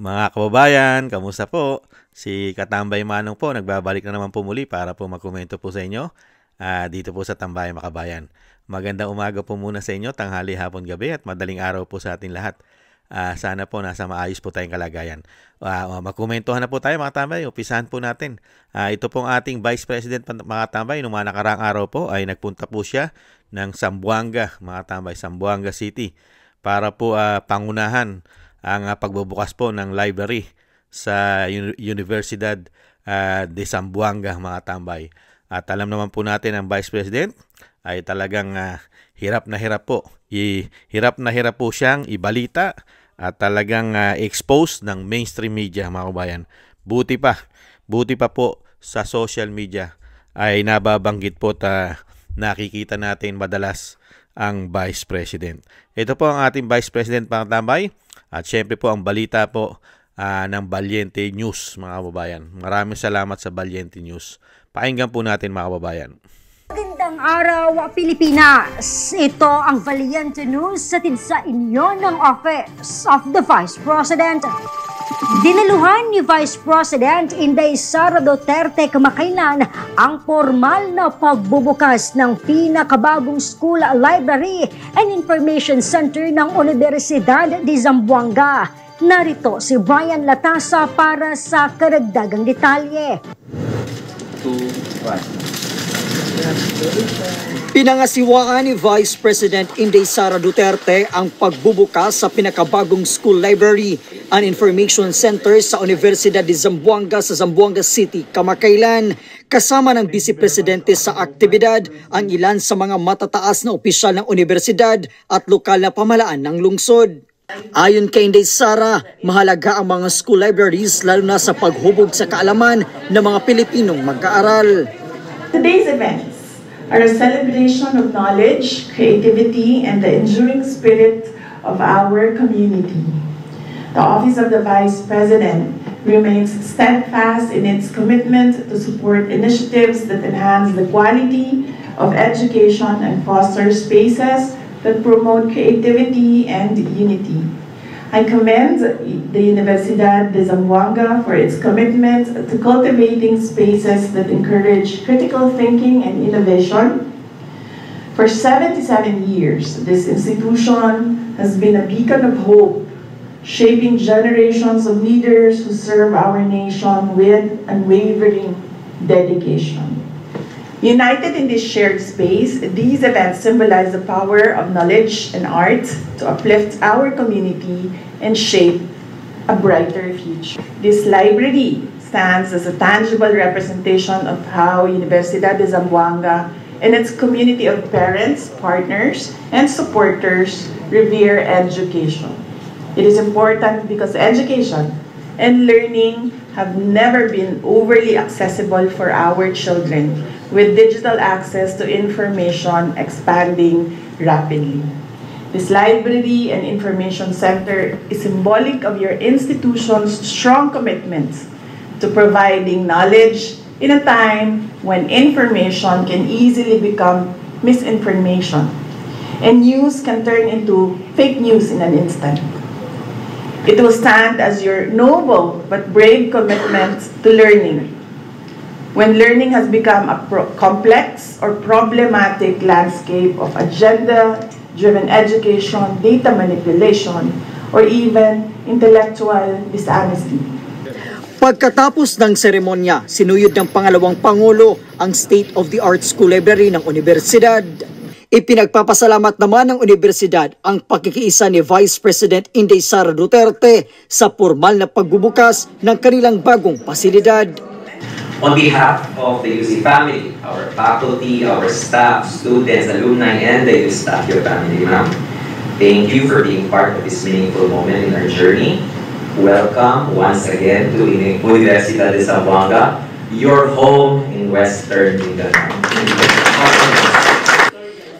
Mga kababayan, kamusta po? Si Katambay Manong po, nagbabalik na naman po muli para po magkomento po sa inyo dito po sa Tambayan Makabayan. Magandang umaga po muna sa inyo, tanghali, hapon, gabi at madaling araw po sa ating lahat. Sana po nasa maayos po tayong kalagayan. Magkomentohan na po tayo mga tambay, upisahan po natin. Ito pong ating Vice President mga tambay, noong mga nakaraang araw po ay nagpunta po siya ng Zamboanga, mga tambay, Zamboanga City para po pangunahan ang pagbubukas po ng library sa Universidad de Zamboanga, mga tambay. At alam naman po natin ang Vice President ay talagang hirap na hirap po. Hirap na hirap po siyang ibalita at talagang expose ng mainstream media, mga kabayan. Buti pa po sa social media ay nababanggit po nakikita natin madalas ang Vice President. Ito po ang ating Vice President, mga tambay. At syempre po ang balita po ng Valiente News, mga kababayan. Maraming salamat sa Valiente News. Pakinggan po natin, mga kababayan. Magandang araw, Pilipinas! Ito ang Valiente News hatid sa inyo ng Office of the Vice President. Dinaluhan ni Vice President Inday Sara Duterte kamakailan ang formal na pagbubukas ng pinakabagong school library and information center ng Universidad de Zamboanga. Narito si Brian Latasa para sa karagdagang detalye. 2, 1. Pinangasiwaan ni Vice President Inday Sara Duterte ang pagbubukas sa pinakabagong school library and information center sa Universidad de Zamboanga sa Zamboanga City kamakailan. Kasama ng Vice Presidente sa aktibidad ang ilan sa mga matataas na opisyal ng universidad at lokal na pamahalaan ng lungsod. Ayon kay Inday Sara, mahalaga ang mga school libraries lalo na sa paghubog sa kaalaman ng mga Pilipinong mag-aaral. Today's events are a celebration of knowledge, creativity, and the enduring spirit of our community. The Office of the Vice President remains steadfast in its commitment to support initiatives that enhance the quality of education and foster spaces that promote creativity and unity. I commend the Universidad de Zamboanga for its commitment to cultivating spaces that encourage critical thinking and innovation. For 77 years, this institution has been a beacon of hope, shaping generations of leaders who serve our nation with unwavering dedication. United in this shared space, these events symbolize the power of knowledge and art to uplift our community and shape a brighter future. This library stands as a tangible representation of how Universidad de Zamboanga and its community of parents, partners, and supporters revere education. It is important because education and learning have never been overly accessible for our children, with digital access to information expanding rapidly. This library and information center is symbolic of your institution's strong commitment to providing knowledge in a time when information can easily become misinformation and news can turn into fake news in an instant. It will stand as your noble but brave commitment to learning. When learning has become a complex or problematic landscape of agenda-driven education, data manipulation, or even intellectual dishonesty. Pagkatapos ng seremonya, sinuyod ng pangalawang Pangulo ang state-of-the-art school library ng universidad. Ipinagpapasalamat naman ng universidad ang pakikiisa ni Vice President Inday Sara Duterte sa formal na pagbubukas ng kanilang bagong pasilidad. On behalf of the UC family, our faculty, our staff, students, alumni, and the UC staff, your family, ma'am, thank you for being part of this meaningful moment in our journey. Welcome once again to Universidad de Zamboanga, your home in Western Mindanao.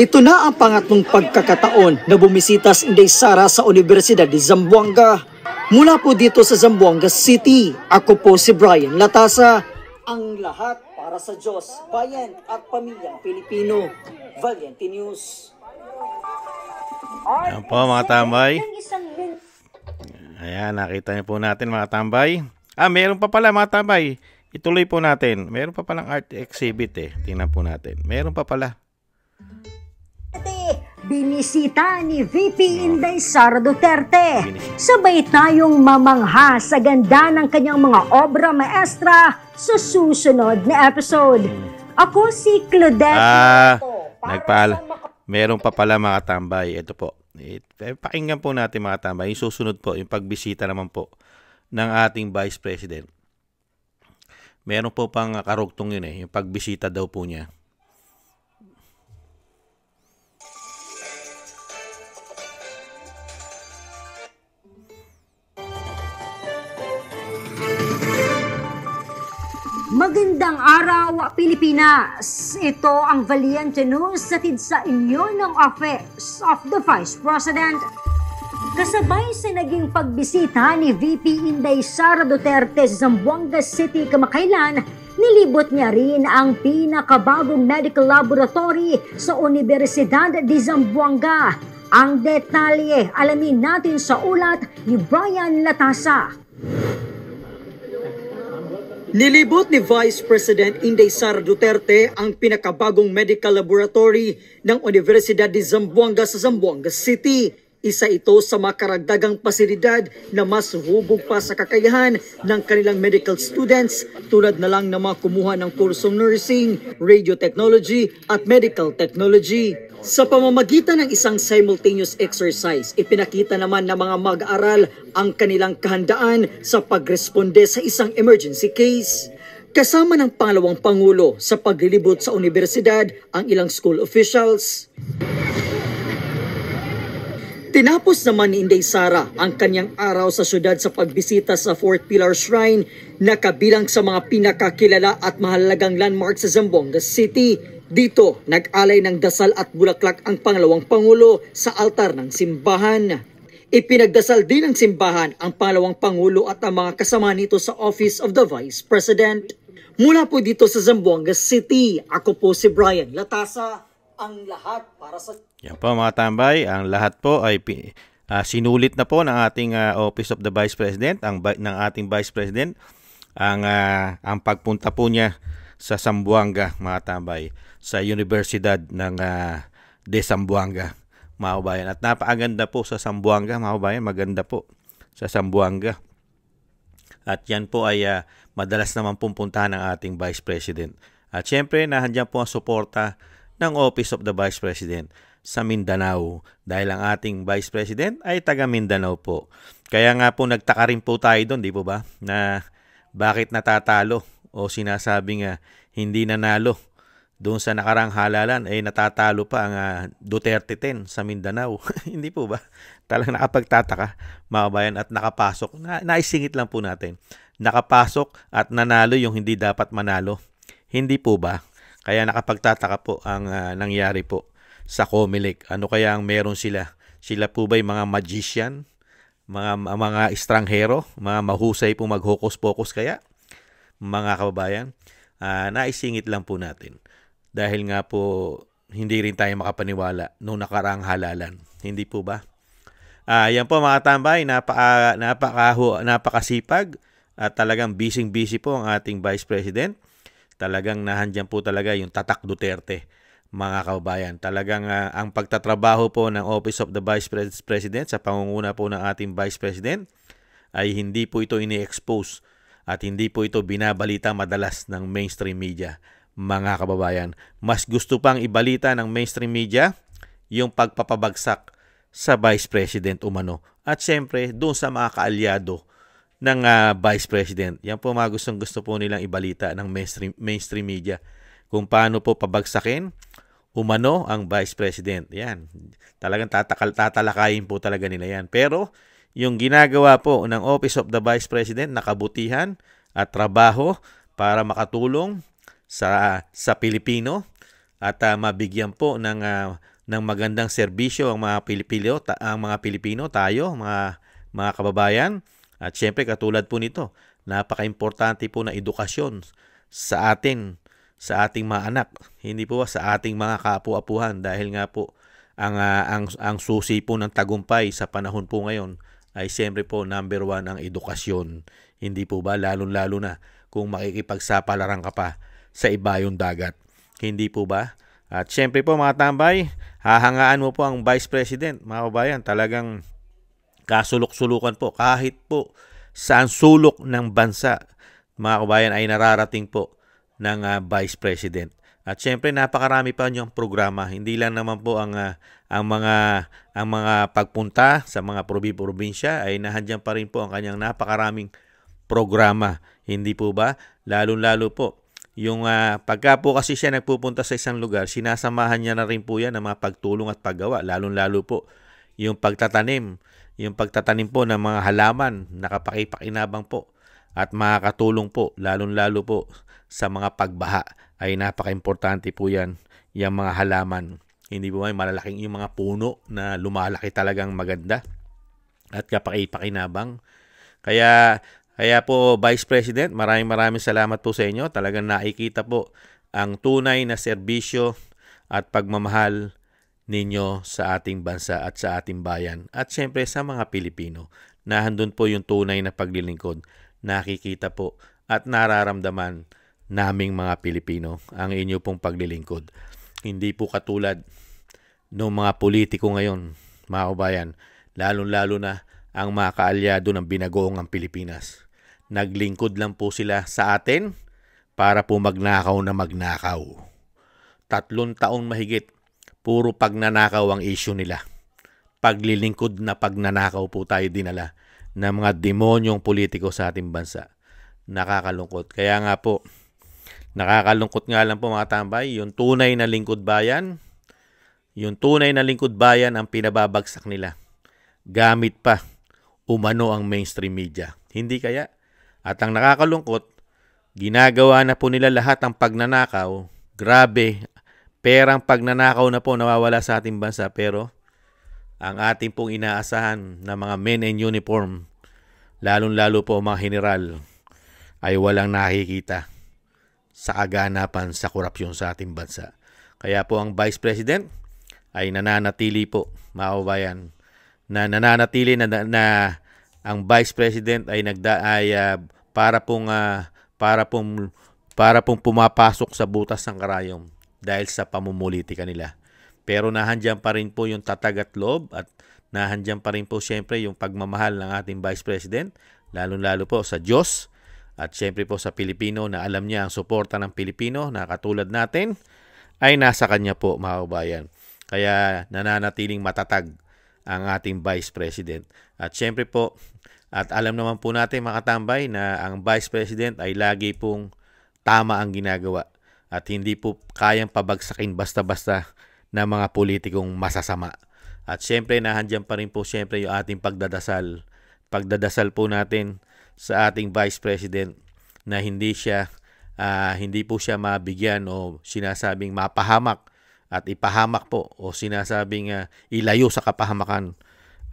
Ito na ang pangatlong pagkakataon na bumisita si Inday Sara sa Universidad de Zamboanga. Mula po dito sa Zamboanga City, ako po si Brian Latasa. Ang lahat para sa Diyos, bayan at pamilyang Pilipino. Valiente News. Yan po mga tambay. Ayan, nakita niyo po natin mga tambay. Meron pa pala mga tambay. Ituloy po natin. Meron pa palang art exhibit eh. Tingnan po natin. Meron pa pala. Binisita ni VP Inday Sara Duterte. Sabay tayong mamangha sa ganda ng kanyang mga obra maestra sa susunod na episode. Ako si Claudette. Meron pa pala mga tambay. Ito po. Pakinggan po natin mga tambay. Yung susunod po, yung pagbisita naman po ng ating Vice President. Meron po pang karugtong yun eh. Yung pagbisita daw po niya. Magandang araw, Pilipinas! Ito ang Valiente News hatid sa inyo ng Office of the Vice President. Kasabay sa naging pagbisita ni VP Inday Sara Duterte sa Zamboanga City kamakailan, nilibot niya rin ang pinakabagong medical laboratory sa Universidad de Zamboanga. Ang detalye, alamin natin sa ulat ni Brian Latasa. Nilibot ni Vice President Inday Sara Duterte ang pinakabagong medical laboratory ng Universidad de Zamboanga sa Zamboanga City. Isa ito sa mga karagdagang pasilidad na mas hubog pa sa kakayahan ng kanilang medical students tulad na lang na mga kumuha ng kursong nursing, radio technology at medical technology. Sa pamamagitan ng isang simultaneous exercise, ipinakita naman ng mga mag-aaral ang kanilang kahandaan sa pagresponde sa isang emergency case. Kasama ng pangalawang Pangulo sa paglilibot sa universidad ang ilang school officials. Tinapos naman ni Inday Sara ang kanyang araw sa syudad sa pagbisita sa Fourth Pillar Shrine na kabilang sa mga pinakakilala at mahalagang landmark sa Zamboanga City. Dito, nag-alay ng dasal at bulaklak ang pangalawang Pangulo sa altar ng simbahan. Ipinagdasal din ng simbahan ang pangalawang Pangulo at ang mga kasama nito sa Office of the Vice President. Mula po dito sa Zamboanga City, ako po si Brian Latasa, ang lahat para sa... Yan po mga tambay, ang lahat po ay sinulit na po ng ating Office of the Vice President, ng ating Vice President, ang pagpunta po niya sa Zamboanga mga tambay, sa Universidad ng de Zamboanga mga kabayan. At napakaganda po sa Zamboanga mga kabayan, maganda po sa Zamboanga. At yan po ay madalas naman pupuntahan ng ating Vice President. At syempre, nahandyan po ang suporta ng Office of the Vice President sa Mindanao dahil ang ating Vice President ay taga Mindanao po. Kaya nga po nagtaka rin po tayo doon, di po ba, na bakit natatalo o sinasabing hindi nanalo doon sa nakarang halalan ay natatalo pa ang Duterte 10 sa Mindanao. Hindi po ba? Talagang nakapagtataka mga kabayan at nakapasok. Naisingit lang po natin. Nakapasok at nanalo yung hindi dapat manalo. Hindi po ba? Kaya nakapagtataka po ang nangyari po sa COMELEC. Ano kaya ang meron sila? Sila po ba'y mga magician? Mga estranghero? Mga mahusay po mag-hocus-pocus kaya? Mga kababayan, naisingit lang po natin. Dahil nga po, hindi rin tayo makapaniwala nung nakaraang halalan. Hindi po ba? Yan po mga tambay, napakasipag at talagang busy-busy po ang ating Vice President. Talagang nahandyan po talaga yung tatak Duterte, mga kababayan. Talagang ang pagtatrabaho po ng Office of the Vice President sa pangunguna po ng ating Vice President ay hindi po ito ini-expose at hindi po ito binabalita madalas ng mainstream media, mga kababayan. Mas gusto pang ibalita ng mainstream media yung pagpapabagsak sa Vice President umano. At siyempre, doon sa mga kaalyado ng Vice President. Yan po mga gusto po nilang ibalita ng mainstream media. Kung paano po pabagsakin umano ang Vice President. Yan. Talagang tatalakayin po talaga nila yan. Pero yung ginagawa po ng Office of the Vice President na kabutihan at trabaho para makatulong sa Pilipino at mabigyan po ng magandang serbisyo ang mga Pilipino, tayo, mga kababayan. At syempre katulad po nito, napaka-importante po na edukasyon sa ating mga anak. Hindi po sa ating mga kaapu-apuhan dahil nga po ang susi po ng tagumpay sa panahon po ngayon ay siyempre po number 1 ang edukasyon. Hindi po ba? Lalo-lalo na kung makikipagsapalaran ka pa sa ibayong dagat. Hindi po ba? At siyempre po mga tambay, hahangaan mo po ang Vice President, mga kabayan. Talagang kasulok-sulukan po kahit po saan sulok ng bansa, mga kabayan, ay nararating po ng Vice President. At siyempre napakarami pa niyong programa. Hindi lang naman po ang mga pagpunta sa mga probinsya, ay nahandyan pa rin po ang kanyang napakaraming programa. Hindi po ba? Lalo-lalo po yung pagka po kasi siya nagpupunta sa isang lugar, sinasamahan niya na rin po yan ng mga pagtulong at paggawa. Lalo-lalo po yung pagtatanim po ng mga halaman na kapakipakinabang po at makakatulong po, lalo-lalo po sa mga pagbaha, ay napaka-importante po yan, yung mga halaman. Hindi po may malalaking yung mga puno na lumalaki talagang maganda at kapakipakinabang. Kaya po, Vice President, maraming salamat po sa inyo. Talagang nakikita po ang tunay na serbisyo at pagmamahal ninyo sa ating bansa at sa ating bayan. At siyempre sa mga Pilipino. Nahandun po yung tunay na paglilingkod. Nakikita po at nararamdaman naming mga Pilipino ang inyo pong paglilingkod. Hindi po katulad ng mga politiko ngayon, mga kabayan, lalo-lalo na ang mga kaalyado ng binagoong ang Pilipinas. Naglingkod lang po sila sa atin para po magnakaw na magnakaw. 3 taon mahigit, puro pagnanakaw ang issue nila. Paglilingkod na pagnanakaw po tayo dinala ng mga demonyong politiko sa ating bansa. Nakakalungkot. Kaya nga po, nakakalungkot nga lang po mga tambay, yung tunay na lingkod bayan ang pinababagsak nila. Gamit pa umano ang mainstream media. Hindi kaya? At ang nakakalungkot, ginagawa na po nila lahat ang pagnanakaw. Grabe, perang pagnanakaw na po nawawala sa ating bansa, pero ang ating pong inaasahan na mga men in uniform, lalong-lalo po mga general, ay walang nakikita sa kaganapan sa korupsyon sa ating bansa. Kaya po ang Vice President ay nananatili po, mga kababayan, na ang Vice President ay para pong pumapasok sa butas ng karayom dahil sa pamumulitika nila. Pero nahandyan pa rin po yung tatag at loob at nahandyan pa rin po siyempre yung pagmamahal ng ating Vice President, lalo-lalo po sa Diyos at siyempre po sa Pilipino na alam niya ang suporta ng Pilipino na katulad natin ay nasa kanya po, mga kababayan. Kaya nananatiling matatag ang ating Vice President. At siyempre po, at alam naman po natin mga katambay na ang Vice President ay lagi pong tama ang ginagawa at hindi po kayang pabagsakin basta-basta ng mga politikong masasama. At siyempre nahandyan pa rin po siyempre yung ating pagdadasal. Pagdadasal po natin sa ating Vice President na hindi po siya mabigyan o sinasabing mapahamak at ipahamak po o sinasabing ilayo sa kapahamakan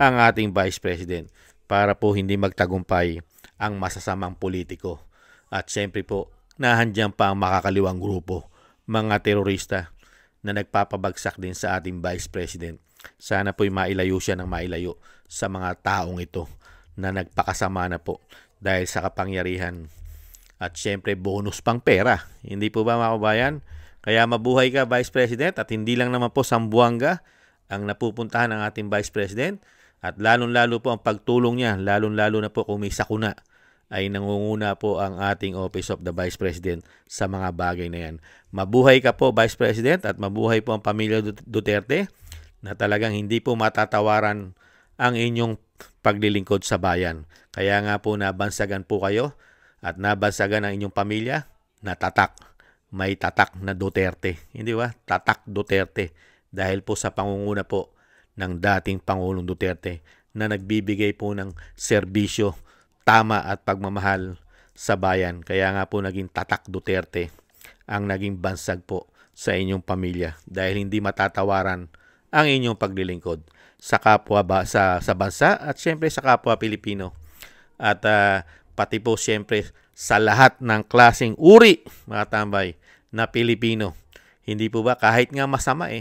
ang ating Vice President para po hindi magtagumpay ang masasamang politiko. At siyempre po, nahandyan pa ang makakaliwang grupo, mga terorista na nagpapabagsak din sa ating Vice President. Sana po'y mailayo siya ng mailayo sa mga taong ito na nagpakasama na po dahil sa kapangyarihan. At siyempre, bonus pang pera. Hindi po ba mga kabayan? Kaya mabuhay ka, Vice President, at hindi lang naman po Zamboanga ang napupuntahan ng ating Vice President. At lalong-lalo po ang pagtulong niya, lalong-lalo na po kung may sakuna, ay nangunguna po ang ating Office of the Vice President sa mga bagay na yan. Mabuhay ka po, Vice President, at mabuhay po ang pamilya Duterte na talagang hindi po matatawaran ang inyong paglilingkod sa bayan. Kaya nga po nabansagan po kayo at nabansagan ang inyong pamilya na tatak. May tatak na Duterte. Hindi ba? Tatak Duterte. Dahil po sa pangunguna po ng dating Pangulong Duterte na nagbibigay po ng serbisyo, tama at pagmamahal sa bayan. Kaya nga po naging tatak Duterte ang naging bansag po sa inyong pamilya dahil hindi matatawaran ang inyong paglilingkod sa kapwa sa bansa at siyempre sa kapwa Pilipino. At pati po siyempre sa lahat ng klaseng uri, mga tambay, na Pilipino. Hindi po ba kahit nga masama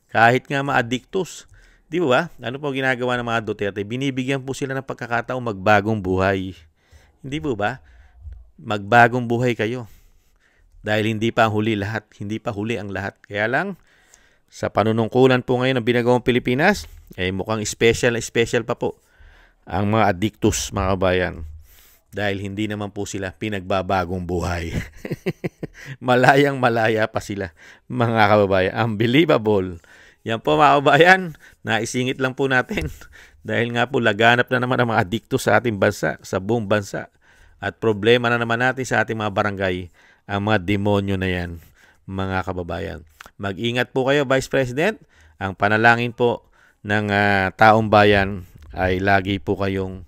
kahit nga ma-addictus, Di ba? Ano po ginagawa ng mga Duterte? Binibigyan po sila ng pagkakataong magbagong buhay. Hindi po ba? Magbagong buhay kayo. Dahil hindi pa huli lahat. Hindi pa huli ang lahat. Kaya lang, sa panunungkulan po ngayon ng binagawang Pilipinas, mukhang special pa po ang mga addictus, mga kabayan. Dahil hindi naman po sila pinagbabagong buhay. Malayang malaya pa sila, mga kababayan. Unbelievable. Yan po, mga kababayan, naisingit lang po natin. Dahil nga po laganap na naman ang mga addictus sa ating bansa, sa buong bansa. At problema na naman natin sa ating mga barangay, ang mga demonyo na yan, mga kababayan. Mag-ingat po kayo, Vice President. Ang panalangin po ng taong bayan ay lagi po kayong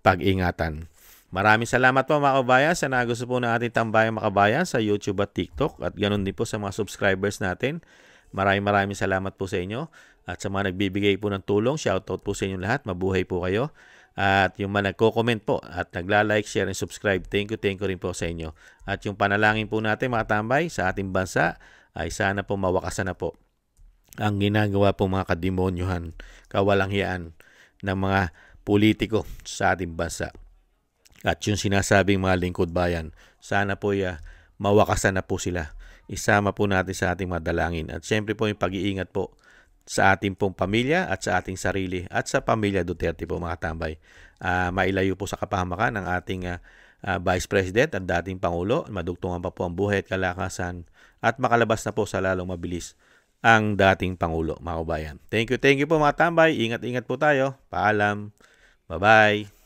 pag-ingatan. Maraming salamat po, mga kababayan, sa nagusto po ng ating Tambayang Makabayan sa YouTube at TikTok, at ganoon din po sa mga subscribers natin. Maraming salamat po sa inyo, at sa mga nagbibigay po ng tulong, shoutout po sa inyo lahat. Mabuhay po kayo. At yung mga nagko-comment po at nagla-like, share, and subscribe, thank you rin po sa inyo. At yung panalangin po natin, mga tambay, sa ating bansa ay sana po mawakasan na po ang ginagawa po mga kademonyohan, kawalanghiyaan ng mga politiko sa ating bansa. At yung sinasabing mga lingkod bayan, sana po mawakasan na po sila. Isama po natin sa ating mga dalangin. At syempre po yung pag-iingat po sa ating pong pamilya at sa ating sarili at sa pamilya Duterte po, mga tambay. Mailayo po sa kapahamakan ng ating Vice President at dating Pangulo. Madugtungan pa po ang buhay at kalakasan at makalabas na po sa lalong mabilis ang dating Pangulo, mga kabayan. Thank you po, mga tambay. Ingat-ingat po tayo. Paalam. Bye-bye.